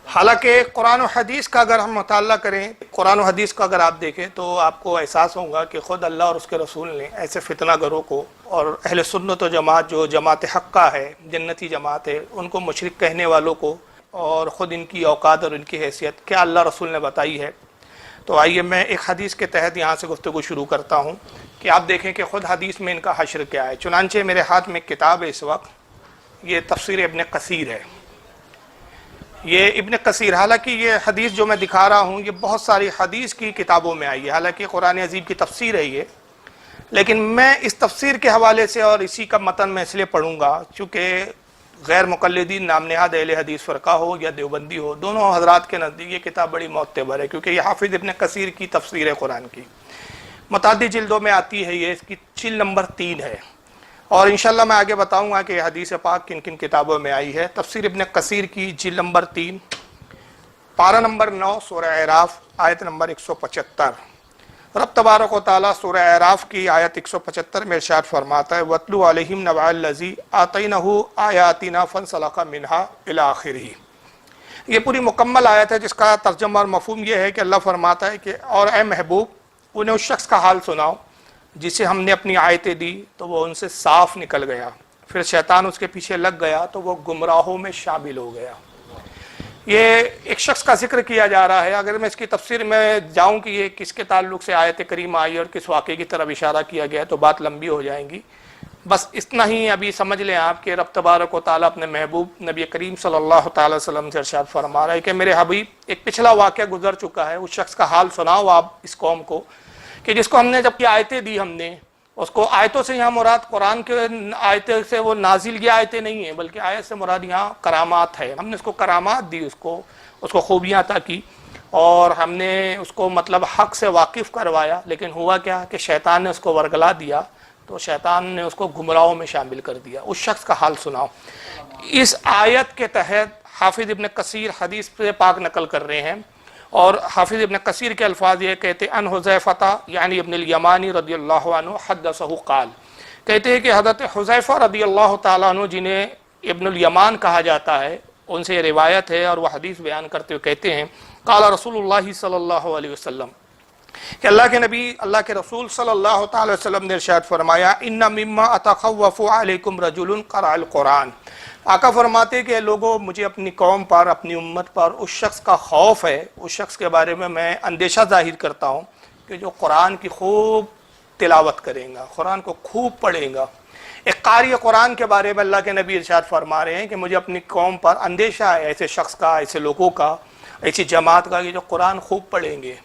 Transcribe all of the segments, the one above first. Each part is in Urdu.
حالانکہ قرآن و حدیث کا اگر ہم مطالعہ کریں، قرآن و حدیث کا اگر آپ دیکھیں تو آپ کو احساس ہوگا کہ خود اللہ اور اس کے رسول نے ایسے فتنہ گروں کو اور اہل سنت و جماعت جو جماعت حقہ ہے، جنتی جماعت ہے، ان کو مشرک کہنے والوں کو اور خود ان کی اوقات اور ان کی حیثیت کیا اللہ رسول نے بتائی ہے۔ تو آئیے میں ایک حدیث کے تحت یہاں سے گفتگو شروع کرتا ہوں کہ آپ دیکھیں کہ خود حدیث میں ان کا حشر کیا ہے۔ چنانچہ میرے ہاتھ میں ایک کتاب ہے اس وقت، یہ تفسیر ابن کثیر ہے۔ یہ ابن کثیر، حالانکہ یہ حدیث جو میں دکھا رہا ہوں یہ بہت ساری حدیث کی کتابوں میں آئی ہے، حالانکہ قرآن عظیم کی تفسیر ہے یہ، لیکن میں اس تفسیر کے حوالے سے اور اسی کا متن میں اس لیے پڑھوں گا چونکہ غیر مقلدین نام نہاد اہل حدیث فرقہ ہو یا دیوبندی ہو، دونوں حضرات کے نزدیک یہ کتاب بڑی معتبر ہے، کیونکہ یہ حافظ ابن کثیر کی تفسیر ہے قرآن کی، متعدد جلدوں میں آتی ہے، یہ اس کی جلد نمبر 3 ہے، اور انشاءاللہ میں آگے بتاؤں گا کہ یہ حدیث پاک کن کن کتابوں میں آئی ہے۔ تفسیر ابن کثیر کی جلد نمبر 3، پارہ نمبر 9، سورہ اعراف، آیت نمبر 175۔ رب تبارک و تعالیٰ سورہ اعراف کی آیت 175 میں ارشاد فرماتا ہے وَاتْلُ عَلَيْهِمْ نَبَأَ الَّذِي آتَيْنَاهُ آيَاتِنَا فَانْسَلَخَ مِنْهَا إِلَى آخِرِهِ۔ یہ پوری مکمل آیت ہے جس کا ترجمہ اور مفہوم یہ ہے کہ اللہ فرماتا ہے کہ اور اے محبوب انہیں اس شخص کا حال سناؤ جسے ہم نے اپنی آیتیں دی تو وہ ان سے صاف نکل گیا، پھر شیطان اس کے پیچھے لگ گیا تو وہ گمراہوں میں شامل ہو گیا۔ یہ ایک شخص کا ذکر کیا جا رہا ہے، اگر میں اس کی تفسیر میں جاؤں کہ یہ کس کے تعلق سے آیت کریمہ آئی اور کس واقعے کی طرف اشارہ کیا گیا تو بات لمبی ہو جائیں گی، بس اتنا ہی ابھی سمجھ لیں آپ کہ رب تبارک و تعالیٰ اپنے محبوب نبی کریم صلی اللہ تعالی وسلم سے ارشاد فرما رہا ہے کہ میرے حبیب ایک پچھلا واقعہ گزر چکا ہے، اس شخص کا حال سناؤ آپ اس قوم کو کہ جس کو ہم نے جب کی آیتیں دی، ہم نے اس کو آیتوں سے یہاں مراد قرآن کے آیتیں سے وہ نازل کی آیتیں نہیں ہیں، بلکہ آیت سے مراد یہاں کرامات ہے، ہم نے اس کو کرامات دی، اس کو خوبیاں عطا کی اور ہم نے اس کو مطلب حق سے واقف کروایا، لیکن ہوا کیا کہ شیطان نے اس کو ورگلا دیا تو شیطان نے اس کو گمراہوں میں شامل کر دیا۔ اس شخص کا حال سناؤ۔ اس آیت کے تحت حافظ ابن کثیر حدیث سے پاک نقل کر رہے ہیں، اور حافظ ابن کثیر کے الفاظ یہ کہتے ہیں ان حذیفہ یعنی ابن الیمانی رضی اللہ عنہ حدثہ قال، کہتے ہیں کہ حضرت حذیفہ رضی اللہ تعالیٰ عنہ جنہیں ابن الیمان کہا جاتا ہے، ان سے یہ روایت ہے اور وہ حدیث بیان کرتے ہوئے کہتے ہیں قال رسول اللہ صلی اللہ علیہ وسلم، کہ اللہ کے نبی اللہ کے رسول صلی اللہ تعالی وسلم نے ارشاد فرمایا ان مما اتخوف علیکم رجل قرأ القرآن، آقا فرماتے کہ لوگوں مجھے اپنی قوم پر اپنی امت پر اس شخص کا خوف ہے، اس شخص کے بارے میں اندیشہ ظاہر کرتا ہوں کہ جو قرآن کی خوب تلاوت کرے گا، قرآن کو خوب پڑھے گا۔ ایک قاری قرآن کے بارے میں اللہ کے نبی ارشاد فرما رہے ہیں کہ مجھے اپنی قوم پر اندیشہ ہے ایسے شخص کا، ایسے لوگوں کا، ایسی جماعت کا کہ جو قرآن خوب پڑھیں گے،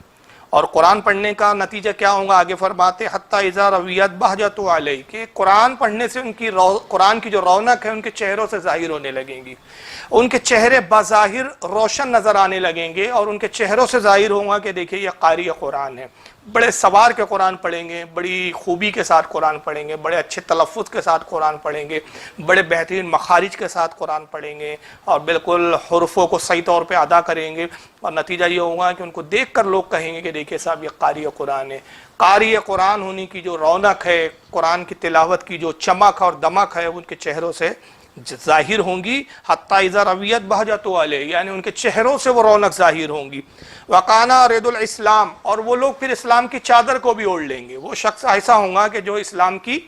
اور قرآن پڑھنے کا نتیجہ کیا ہوگا آگے فرماتے حتیٰ اذا رویت بہجت علیہ، کہ قرآن پڑھنے سے ان کی قرآن کی جو رونق ہے ان کے چہروں سے ظاہر ہونے لگیں گی، ان کے چہرے بظاہر روشن نظر آنے لگیں گے اور ان کے چہروں سے ظاہر ہوگا کہ دیکھیں یہ قاری قرآن ہے، بڑے سوار کے قرآن پڑھیں گے، بڑی خوبی کے ساتھ قرآن پڑھیں گے، بڑے اچھے تلفظ کے ساتھ قرآن پڑھیں گے، بڑے بہترین مخارج کے ساتھ قرآن پڑھیں گے اور بالکل حروفوں کو صحیح طور پہ ادا کریں گے، اور نتیجہ یہ ہوگا کہ ان کو دیکھ کر لوگ کہیں گے کہ دیکھیں صاحب یہ قاری قرآن ہے۔ قاری قرآن ہونے کی جو رونق ہے، قرآن کی تلاوت کی جو چمک اور دمک ہے، ان کے چہروں سے ظاہر ہوں گی، حتیٰ اذا رویت بہجت علیہ، یعنی ان کے چہروں سے وہ رونق ظاہر ہوں گی۔ وَقَانَا رِدُ الْإِسْلَامِ، اور وہ لوگ پھر اسلام کی چادر کو بھی اوڑھ لیں گے، وہ شخص ایسا ہوگا کہ جو اسلام کی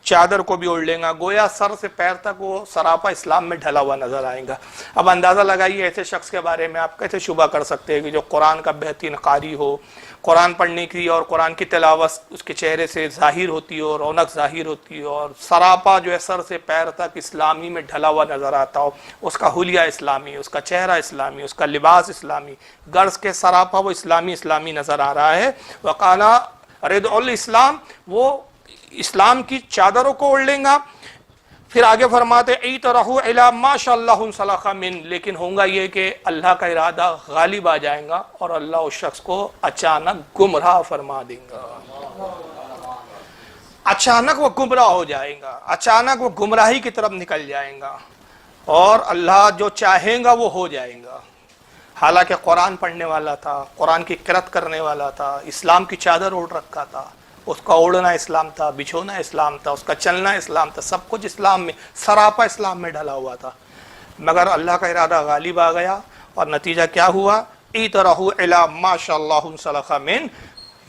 چادر کو بھی اوڑھ لیں گا، گویا سر سے پیر تک وہ سراپا اسلام میں ڈھلا ہوا نظر آئے گا۔ اب اندازہ لگائیے ایسے شخص کے بارے میں آپ کیسے شبہ کر سکتے ہیں کہ جو قرآن کا بہترین قاری ہو، قرآن پڑھنے کی اور قرآن کی تلاوت اس کے چہرے سے ظاہر ہوتی ہو، رونق ظاہر ہوتی ہو، اور سراپا جو ہے سر سے پیر تک اسلامی میں ڈھلا ہوا نظر آتا ہو، اس کا حلیہ اسلامی، اس کا چہرہ اسلامی، اس کا لباس اسلامی، غرض کے سراپا وہ اسلامی نظر آ رہا ہے۔ وقانا رد الاسلام، وہ اسلام کی چادروں کو اوڑھ لیں گا۔ پھر آگے فرماتے ایترہو الی ما شاء اللہ انسلخ من، لیکن ہوگا یہ کہ اللہ کا ارادہ غالب آ جائے گا اور اللہ اس شخص کو اچانک گمراہ فرما دیں گا، اچانک وہ گمراہ ہو جائے گا، اچانک وہ گمراہی کی طرف نکل جائے گا اور اللہ جو چاہیں گا وہ ہو جائے گا۔ حالانکہ قرآن پڑھنے والا تھا، قرآن کی قرأت کرنے والا تھا، اسلام کی چادر اوڑھ رکھا تھا، اس کا اوڑھنا اسلام تھا، بچھونا اسلام تھا، اس کا چلنا اسلام تھا، سب کچھ اسلام میں، سراپا اسلام میں ڈھلا ہوا تھا، مگر اللہ کا ارادہ غالب آ گیا اور نتیجہ کیا ہوا؟ ایترہو الی ما شاء اللہ سلخ من،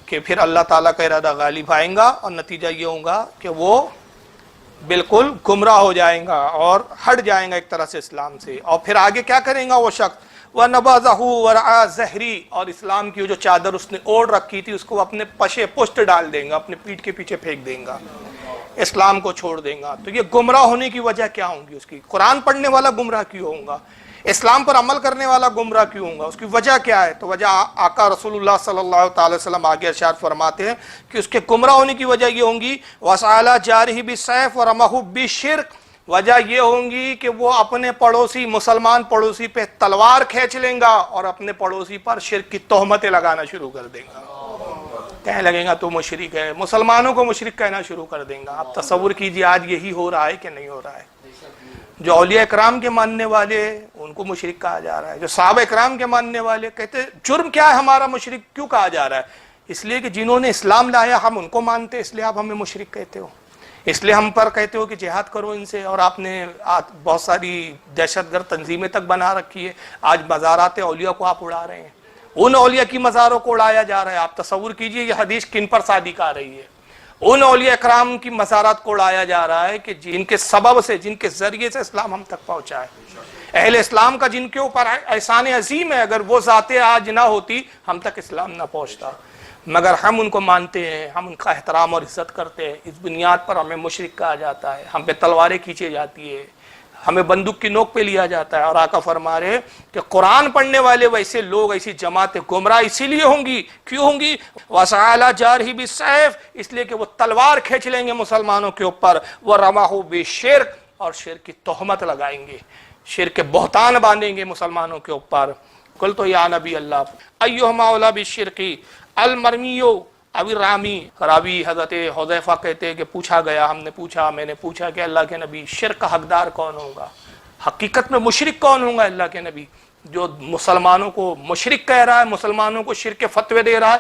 کہ پھر اللہ تعالیٰ کا ارادہ غالب آئیں گا اور نتیجہ یہ ہوگا کہ وہ بالکل گمراہ ہو جائیں گا اور ہٹ جائیں گا ایک طرح سے اسلام سے. اور پھر آگے کیا کریں گا وہ شخص؟ وَنَبَذَهُ وَرَعَا ظَهْرِي، اور اسلام کی جو چادر اس نے اوڑھ رکھی تھی اس کو اپنے پشے پشت ڈال دیں گا، اپنے پیٹھ کے پیچھے پھینک دیں گا، اسلام کو چھوڑ دیں گا. تو یہ گمراہ ہونے کی وجہ کیا ہوں گی اس کی؟ قرآن پڑھنے والا گمراہ کیوں ہوگا؟ اسلام پر عمل کرنے والا گمراہ کیوں ہوگا؟ اس کی وجہ کیا ہے؟ تو وجہ آقا رسول اللہ صلی اللہ تعالی وسلم آگے ارشاد فرماتے ہیں کہ اس کے گمراہ ہونے کی وجہ یہ ہوں گی وَسَعَلَى جَارِهِ بِالسَّيْفِ وَرَمَهُ بِالشِّرْكِ، وجہ یہ ہوں گی کہ وہ اپنے پڑوسی مسلمان پڑوسی پہ تلوار کھینچ لیں گا اور اپنے پڑوسی پر شرک کی تہمتیں لگانا شروع کر دیں گا. کہنے لگیں گا تو مشرک ہے، مسلمانوں کو مشرک کہنا شروع کر دیں گا. آپ تصور کیجئے آج یہی ہو رہا ہے کہ نہیں ہو رہا ہے؟ جو اولیاء اکرام کے ماننے والے ان کو مشرک کہا جا رہا ہے، جو صحابہ اکرام کے ماننے والے کہتے جرم کیا ہے ہمارا مشرک کیوں کہا جا رہا ہے؟ اس لیے کہ جنہوں نے اسلام لایا ہم ان کو مانتے، اس لیے آپ ہمیں مشرک کہتے ہو، اس لیے ہم پر کہتے ہو کہ جہاد کرو ان سے، اور آپ نے بہت ساری دہشت گرد تنظیمیں تک بنا رکھی ہے. آج مزارات اولیاء کو آپ اڑا رہے ہیں، ان اولیاء کی مزاروں کو اڑایا جا رہا ہے. آپ تصور کیجئے یہ حدیث کن پر صادق آ رہی ہے؟ ان اولیاء اکرام کی مزارات کو اڑایا جا رہا ہے کہ جن کے سبب سے، جن کے ذریعے سے اسلام ہم تک پہنچا ہے. اہل اسلام کا جن کے اوپر احسان عظیم ہے، اگر وہ ذاتیں آج نہ ہوتی ہم تک اسلام نہ پہنچتا. مگر ہم ان کو مانتے ہیں، ہم ان کا احترام اور عزت کرتے ہیں، اس بنیاد پر ہمیں مشرک کہا جاتا ہے، ہم پہ تلواریں کھینچی جاتی ہے، ہمیں بندوق کی نوک پہ لیا جاتا ہے. اور آقا فرما رہے کہ قرآن پڑھنے والے ویسے لوگ، ایسی جماعتیں گمراہ اسی لیے ہوں گی، کیوں ہوں گی؟ وَسَعَلَى جَارِهِ بِالسَّيْفِ، اس لیے کہ وہ تلوار کھینچ لیں گے مسلمانوں کے اوپر، وَرَمَاهُ بِالشِّرْكِ، اور شرک کی تہمت لگائیں گے، شرک کے بہتان باندھیں گے مسلمانوں کے اوپر. قُلْتُ یا نبی اللہ أَيُّهُمَا أَوْلَىٰ بِالشِّرْكِ المرمیو ابی رامی. راوی حضرت حذیفہ کہتے ہیں کہ پوچھا گیا، ہم نے پوچھا، میں نے پوچھا کہ اللہ کے نبی شرک کا حقدار کون ہوگا؟ حقیقت میں مشرک کون ہوگا اللہ کے نبی؟ جو مسلمانوں کو مشرک کہہ رہا ہے، مسلمانوں کو شرک کے فتوے دے رہا ہے،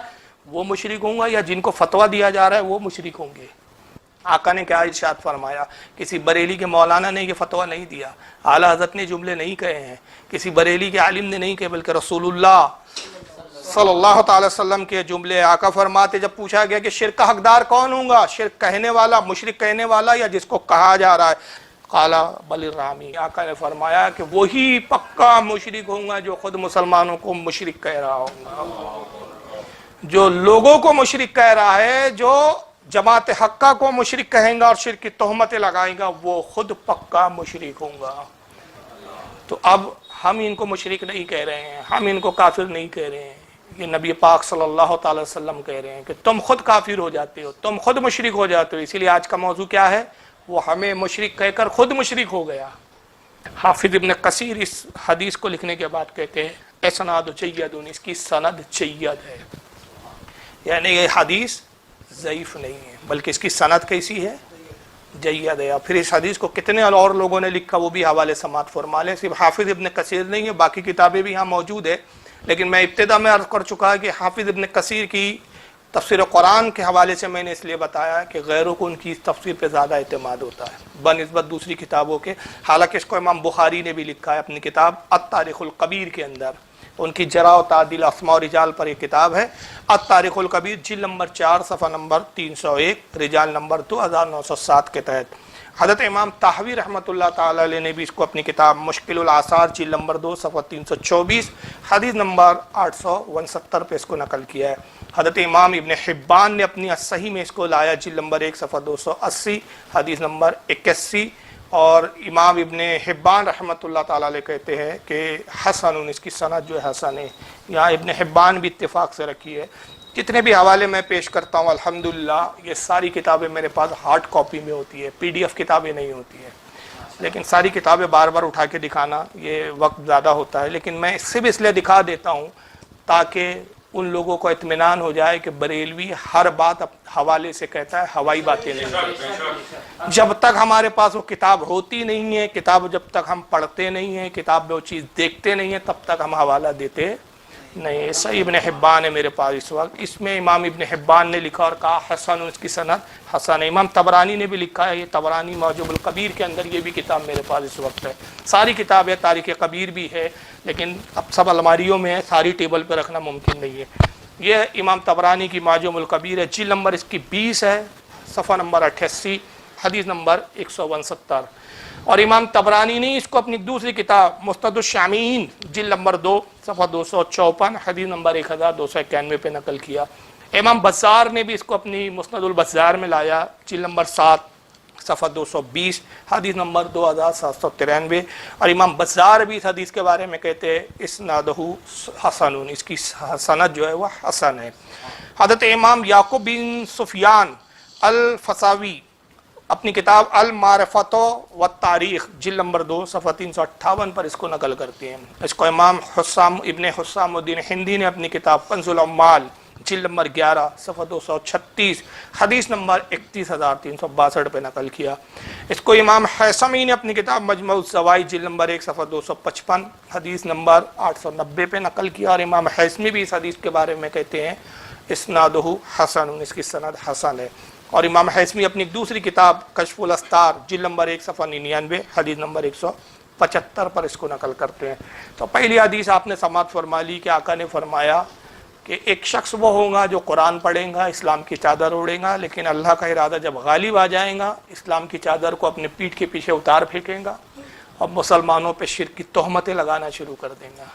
وہ مشرک ہوں گا، یا جن کو فتویٰ دیا جا رہا ہے وہ مشرک ہوں گے؟ آقا نے کیا ارشاد فرمایا؟ کسی بریلی کے مولانا نے یہ فتویٰ نہیں دیا، اعلیٰ حضرت نے جملے نہیں کہے ہیں، کسی بریلی کے عالم نے نہیں کہے، بلکہ رسول اللہ صلی اللہ تعالی وسلم کے جملے. آقا فرماتے جب پوچھا گیا کہ شرک کا حقدار کون ہوگا، شرک کہنے والا، مشرک کہنے والا، یا جس کو کہا جا رہا ہے؟ قالا بل الرامی. آقا نے فرمایا کہ وہی پکا مشرک ہوں گا جو خود مسلمانوں کو مشرک کہہ رہا ہوگا، جو لوگوں کو مشرک کہہ رہا ہے، جو جماعت حقہ کو مشرک کہیں گا اور شرک کی تہمتیں لگائیں گا، وہ خود پکا مشرک ہوں گا. تو اب ہم ان کو مشرک نہیں کہہ رہے ہیں، ہم ان کو کافر نہیں کہہ رہے ہیں، یہ نبی پاک صلی اللہ تعالی وسلم کہہ رہے ہیں کہ تم خود کافر ہو جاتے ہو، تم خود مشرک ہو جاتے ہو. اسی لیے آج کا موضوع کیا ہے؟ وہ ہمیں مشرک کہہ کر خود مشرک ہو گیا. حافظ ابن کثیر اس حدیث کو لکھنے کے بعد کہتے ہیں اسناد جید، اس کی سند جید ہے، یعنی یہ حدیث ضعیف نہیں ہے بلکہ اس کی سند کیسی ہے؟ جید ہے. پھر اس حدیث کو کتنے اور لوگوں نے لکھا وہ بھی حوالے سماعت فرما لیں. صرف حافظ ابن کثیر نہیں ہے، باقی کتابیں بھی یہاں موجود ہے. لیکن میں ابتدا میں عرض کر چکا کہ حافظ ابن کثیر کی تفسیر قرآن کے حوالے سے میں نے اس لیے بتایا کہ غیروں کو ان کی تفسیر پہ زیادہ اعتماد ہوتا ہے بنسبت دوسری کتابوں کے. حالانکہ اس کو امام بخاری نے بھی لکھا ہے اپنی کتاب التاریخ الکبیر کے اندر، ان کی جرح و تعدیل اسماء و رجال پر یہ کتاب ہے التاریخ الکبیر، جلد نمبر 4 صفحہ نمبر 301، رجال نمبر 2907 کے تحت. حضرت امام طحاوی رحمۃ اللہ تعالی علیہ نے بھی اس کو اپنی کتاب مشکل الآثار جلد نمبر 2 صفحہ 324 حدیث نمبر 869 پہ اس کو نقل کیا ہے. حضرت امام ابن حبان نے اپنی الصحیح میں اس کو لایا جلد نمبر 1 صفحہ 280 حدیث نمبر 81. اور امام ابن حبان رحمۃ اللہ تعالیٰ علیہ کہتے ہیں کہ حسن، اس کی سند جو ہے حسن ہے. یہاں ابن حبان بھی اتفاق سے رکھی ہے. جتنے بھی حوالے میں پیش کرتا ہوں الحمدللہ یہ ساری کتابیں میرے پاس ہارڈ کاپی میں ہوتی ہے، پی ڈی ایف کتابیں نہیں ہوتی ہیں، لیکن ساری کتابیں بار بار اٹھا کے دکھانا یہ وقت زیادہ ہوتا ہے. لیکن میں اس سے بھی اس لیے دکھا دیتا ہوں تاکہ ان لوگوں کو اطمینان ہو جائے کہ بریلوی ہر بات حوالے سے کہتا ہے، ہوائی باتیں نہیں کہتا. جب تک ہمارے پاس وہ کتاب ہوتی نہیں ہے، کتاب جب تک ہم پڑھتے نہیں ہیں، کتاب میں وہ چیز دیکھتے نہیں ہیں، تب تک ہم حوالہ دیتے نہیں، صحیح ابن حبان ہے میرے پاس اس وقت، اس میں امام ابن حبان نے لکھا اور کہا حسن، اس کی سند حسن ہے۔ امام طبرانی نے بھی لکھا ہے، یہ طبرانی معجم الکبیر کے اندر یہ بھی کتاب میرے پاس اس وقت ہے، ساری کتاب ہے، تاریخ کبیر بھی ہے، لیکن اب سب الماریوں میں ہے، ساری ٹیبل پہ رکھنا ممکن نہیں ہے۔ یہ امام طبرانی کی معجم الکبیر ہے، جلد نمبر اس کی 20 ہے، صفحہ نمبر 88، حدیث نمبر 169۔ اور امام طبرانی نے اس کو اپنی دوسری کتاب مسند الشامین جلد نمبر 2 صفحہ 254 حدیث نمبر 1291 پہ نقل کیا۔ امام بزار نے بھی اس کو اپنی مسند البزار میں لایا، جلد نمبر 7 صفحہ 220 حدیث نمبر 2793۔ اور امام بزار بھی اس حدیث کے بارے میں کہتے ہیں اسنادہ حسن، اس کی سند جو ہے وہ حسن ہے۔ حضرت امام یعقوب بن سفیان الفساوی اپنی کتاب المعرفت والتاریخ جلد نمبر 2 صفحہ 358 پر اس کو نقل کرتے ہیں۔ اس کو امام ابن حسام الدین ہندی نے اپنی کتاب کنز العمال جلد نمبر 11 صفحہ 236 حدیث نمبر 31362 پہ نقل کیا۔ اس کو امام حیثمی نے اپنی کتاب مجمع الزوائد جلد نمبر 1 صفحہ 255 حدیث نمبر 890 پہ نقل کیا، اور امام حیثمی بھی اس حدیث کے بارے میں کہتے ہیں اسنادہ حسن، اس کی سند حسن ہے۔ اور امام حیثمی اپنی دوسری کتاب کشف الاستار جلد نمبر 1 صفحہ 99 حدیث نمبر 175 پر اس کو نقل کرتے ہیں۔ تو پہلی حدیث آپ نے سماعت فرما لی کہ آقا نے فرمایا کہ ایک شخص وہ ہوگا جو قرآن پڑھے گا، اسلام کی چادر اوڑھے گا، لیکن اللہ کا ارادہ جب غالب آ جائے گا اسلام کی چادر کو اپنے پیٹھ کے پیچھے اتار پھینکے گا اور مسلمانوں پہ شرک کی تہمتیں لگانا شروع کر دیں گا۔